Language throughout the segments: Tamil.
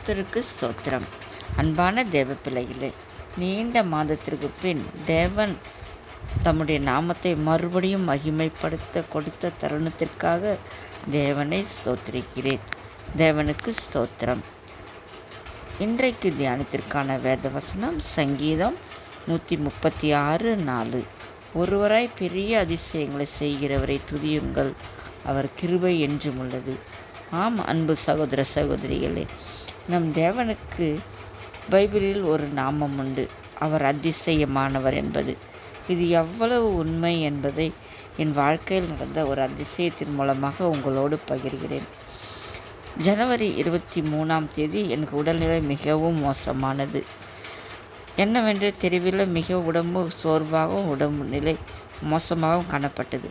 கர்த்தருக்கு ஸ்தோத்திரம். அன்பான தேவ பிள்ளைகளே, நீண்ட மாதத்திற்கு பின் தேவன் தம்முடைய நாமத்தை மறுபடியும் மகிமைப்படுத்த கொடுத்த தருணத்திற்காக தேவனை ஸ்தோத்திரிக்கிறேன். தேவனுக்கு ஸ்தோத்திரம். இன்றைக்கு தியானத்திற்கான வேத வசனம் சங்கீதம் 136:4. ஒருவராய் பெரிய அதிசயங்களை செய்கிறவரை துதியுங்கள், அவர் கிருபை என்றும் உள்ளது. ஆம், அன்பு சகோதர சகோதரிகளே, நம் தேவனுக்கு பைபிளில் ஒரு நாமம் உண்டு, அவர் அதிசயமானவர் என்பது. இது எவ்வளவு உண்மை என்பதை என் வாழ்க்கையில் நடந்த ஒரு அதிசயத்தின் மூலமாக உங்களோடு பகிர்கிறேன். ஜனவரி 23 எனக்கு உடல்நிலை மிகவும் மோசமானது. என்னவென்று தெரியவில்லை. மிக உடம்பு சோர்வாகவும் உடம்பு நிலை மோசமாகவும் காணப்பட்டது.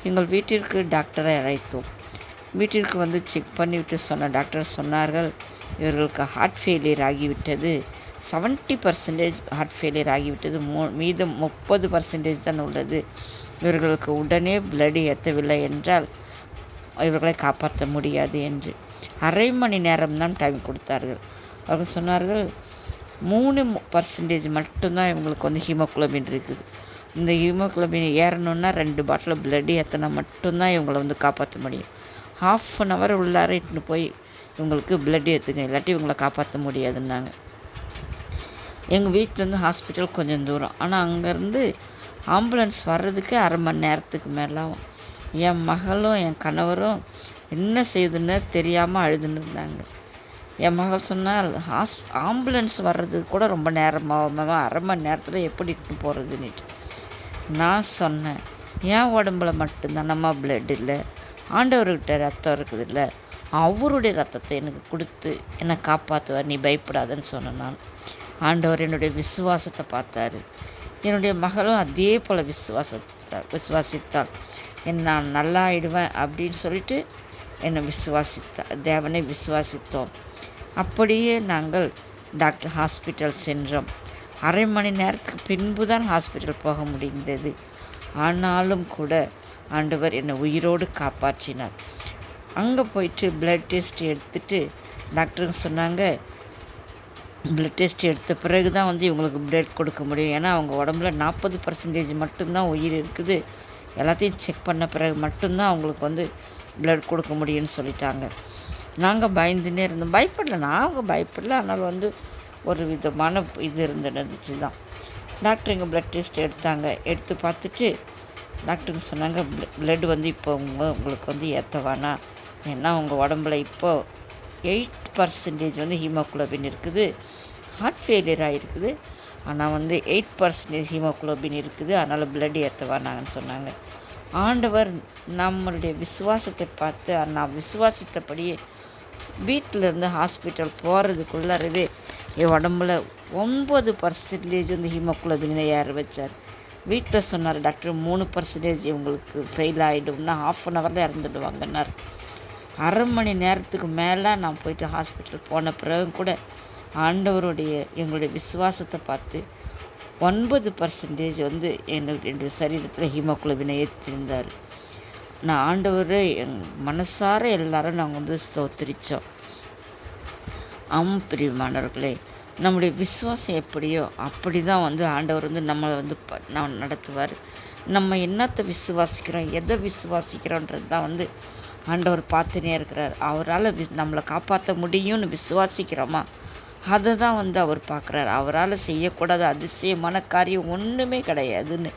எங்கள் வீட்டிற்கு டாக்டரை அழைத்தோம். வீட்டிற்கு வந்து செக் பண்ணிவிட்டு சொன்ன டாக்டர் சொன்னார்கள், இவர்களுக்கு ஹார்ட் ஃபெயிலியர் ஆகிவிட்டது. 70% ஹார்ட் ஃபெயிலியர் ஆகிவிட்டது. மீதம் 30% தான் உள்ளது. இவர்களுக்கு உடனே பிளட் ஏற்றவில்லை என்றால் இவர்களை காப்பாற்ற முடியாது என்று. அரை மணி நேரம்தான் டைம் கொடுத்தார்கள். அவர்கள் சொன்னார்கள் 3% மட்டும்தான் இவங்களுக்கு வந்து ஹீமோகுளோபின் இருக்குது. இந்த ஹீமோகுளோபின் ஏறணுன்னா 2 பாட்டில் பிளட் ஏற்றினா மட்டும்தான் இவங்களை வந்து காப்பாற்ற முடியும். 1/2 hour உள்ளார இட்டுன்னு போய் இவங்களுக்கு பிளட் ஏற்றுங்க, இல்லாட்டி இவங்களை காப்பாற்ற முடியாதுன்னாங்க. எங்கள் வீட்டிலேருந்து ஹாஸ்பிட்டல் கொஞ்சம் தூரம், ஆனால் அங்கேருந்து ஆம்புலன்ஸ் வர்றதுக்கு அரை மணி நேரத்துக்கு மேலே ஆகும். என் மகளும் என் கணவரும் என்ன செய்யுதுன்னு தெரியாமல் அழுதுன்னு இருந்தாங்க. என் மகள் சொன்னால் ஆம்புலன்ஸ் வர்றதுக்கு கூட ரொம்ப நேரமாகும், அரை மணி நேரத்தில் எப்படி இட்டுன்னு போகிறதுன்னுட்டு. நான் சொன்னேன், என் உடம்புல மட்டும்தான் நம்ம பிளட் இல்லை, ஆண்டவர்கிட்ட ரத்தம் இருக்குது இல்லை, அவருடைய ரத்தத்தை எனக்கு கொடுத்து என்னை காப்பாற்றுவார், நீ பயப்படாதன்னு சொன்னேன் நான். ஆண்டவர் என்னுடைய விசுவாசத்தை பார்த்தாரு. என்னுடைய மகளும் அதே போல் விசுவாசித்தாள். நான் நல்லா ஆயிடுவேன் அப்படின்னு சொல்லிட்டு என்னை தேவனை விசுவாசித்தோம். அப்படியே நாங்கள் டாக்டர் ஹாஸ்பிட்டல் சென்றோம். அரை மணி நேரத்துக்கு பின்பு தான் ஹாஸ்பிட்டல் போக முடிந்தது. ஆனாலும் கூட ஆண்டவர் என்னை உயிரோடு காப்பாற்றினார். அங்கே போயிட்டு பிளட் டெஸ்ட் எடுத்துகிட்டு டாக்டருங்க சொன்னாங்க, பிளட் டெஸ்ட் எடுத்த பிறகு தான் வந்து இவங்களுக்கு பிளட் கொடுக்க முடியும். ஏன்னா அவங்க உடம்புல 40% மட்டும்தான் உயிர் இருக்குது. எல்லாத்தையும் செக் பண்ண பிறகு மட்டும்தான் அவங்களுக்கு வந்து பிளட் கொடுக்க முடியும்னு சொல்லிட்டாங்க. நாங்கள் பயந்துன்னே இருந்தோம். அவங்க பயப்படல. ஆனால் வந்து ஒரு விதமான இது இருந்துச்சு தான். டாக்டர் எங்கள் பிளட் டெஸ்ட் எடுத்தாங்க. எடுத்து பார்த்துட்டு டாக்டருங்க சொன்னாங்க, பிளட் வந்து இப்போ உங்களுக்கு வந்து ஏற்றவானா, ஏன்னா உங்கள் உடம்புல இப்போது 8% வந்து ஹீமோகுளோபின் இருக்குது, ஹார்ட் ஃபெயிலியர் ஆகிருக்குது. ஆனால் வந்து 8% ஹீமோகுளோபின் இருக்குது, அதனால் பிளட் ஏற்றவானாங்கன்னு சொன்னாங்க. ஆண்டவர் நம்மளுடைய விசுவாசத்தை பார்த்து நான் விசுவாசித்தபடியே வீட்டிலேருந்து ஹாஸ்பிட்டல் போகிறதுக்குள்ளாரவே என் உடம்புல 9% வந்து ஹீமோகுளோபினை ஏற வச்சார். வீட்டில் சொன்னார் டாக்டர் 3% இவங்களுக்கு ஃபெயில் ஆகிடும்னா 1/2 hour இறந்துடுவாங்கன்னார். அரை மணி நேரத்துக்கு மேலே நான் போயிட்டு ஹாஸ்பிட்டல் போன பிறகு கூட ஆண்டவருடைய எங்களுடைய விசுவாசத்தை பார்த்து 9% வந்து என்னுடைய சரீரத்தில் ஹீமோகுளோபினை ஏற்றிருந்தார். நான் ஆண்டவரை மனசார எல்லாரும் நாங்கள் வந்து ஸ்தோத்திரித்தோம். பிரியமானவர்களே, நம்முடைய விசுவாசம் எப்படியோ அப்படி தான் வந்து ஆண்டவர் வந்து நம்மளை வந்து நடத்துவார். நம்ம என்னத்தை விசுவாசிக்கிறோம், எதை விசுவாசிக்கிறோன்றது தான் வந்து ஆண்டவர் பார்த்துனே இருக்கிறார். அவரால் நம்மளை காப்பாற்ற முடியும்னு விசுவாசிக்கிறோமா, அதை தான் வந்து அவர் பார்க்குறார். அவரால் செய்யக்கூடாத அதிசயமான காரியம் ஒன்றுமே கிடையாதுன்னு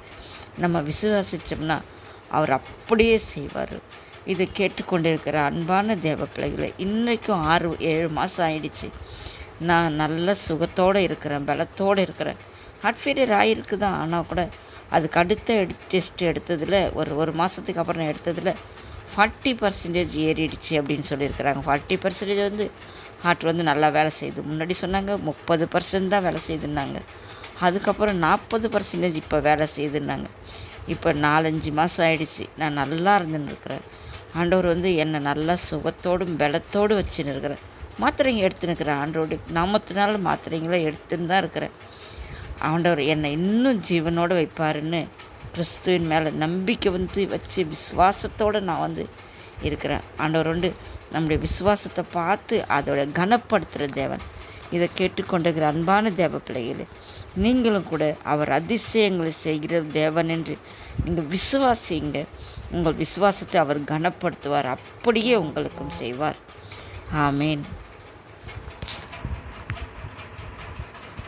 நம்ம விசுவாசித்தோம்னா அவர் அப்படியே செய்வார். இதை கேட்டுக்கொண்டிருக்கிற அன்பான தேவ பிள்ளைகளை, இன்றைக்கும் 6-7 மாதம் ஆயிடுச்சு. நான் நல்ல சுகத்தோடு இருக்கிறேன், பலத்தோடு இருக்கிறேன். ஹார்ட் ஃபெயிலியர் ஆகிருக்கு தான், ஆனால் கூட அதுக்கு அடுத்த டெஸ்ட் எடுத்ததில் ஒரு மாதத்துக்கு அப்புறம் நான் எடுத்ததில் 40% ஏறிடுச்சு அப்படின்னு சொல்லியிருக்கிறாங்க. 40% வந்து ஹார்ட் வந்து நல்லா வேலை செய்யுது. முன்னாடி சொன்னாங்க 30% தான் வேலை செய்யுதுன்னாங்க. அதுக்கப்புறம் 40% இப்போ வேலை செய்யுதுன்னாங்க. இப்போ 4-5 மாதம் ஆகிடுச்சு. நான் நல்லா இருந்துன்னு ஆண்டவர் வந்து என்னை நல்லா சுகத்தோடும் பலத்தோடு வச்சுன்னு இருக்கிறேன். மாத்திரைங்க எடுத்துன்னுக்கிறேன். ஆண்டவருடைய நாமத்தினால மாத்திரைங்களை எடுத்துன்னு தான் இருக்கிறேன். ஆண்டவர் என்னை இன்னும் ஜீவனோடு வைப்பாருன்னு கிறிஸ்துவின் மேலே நம்பிக்கை வந்து வச்சு விசுவாசத்தோடு நான் வந்து இருக்கிறார். ஆண்டவர் உண்டு நம்முடைய விசுவாசத்தை பார்த்து அதோட கனப்படுத்துகிற தேவன். இதை கேட்டுக்கொண்டிருக்கிற அன்பான தேவ பிள்ளைகளே, நீங்களும் கூட அவர் அதிசயங்களை செய்கிற தேவன் என்று நீங்கள் விசுவாசிங்க. உங்கள் விசுவாசத்தை அவர் கனப்படுத்துவார், அப்படியே உங்களுக்கும் செய்வார். ஆமேன்.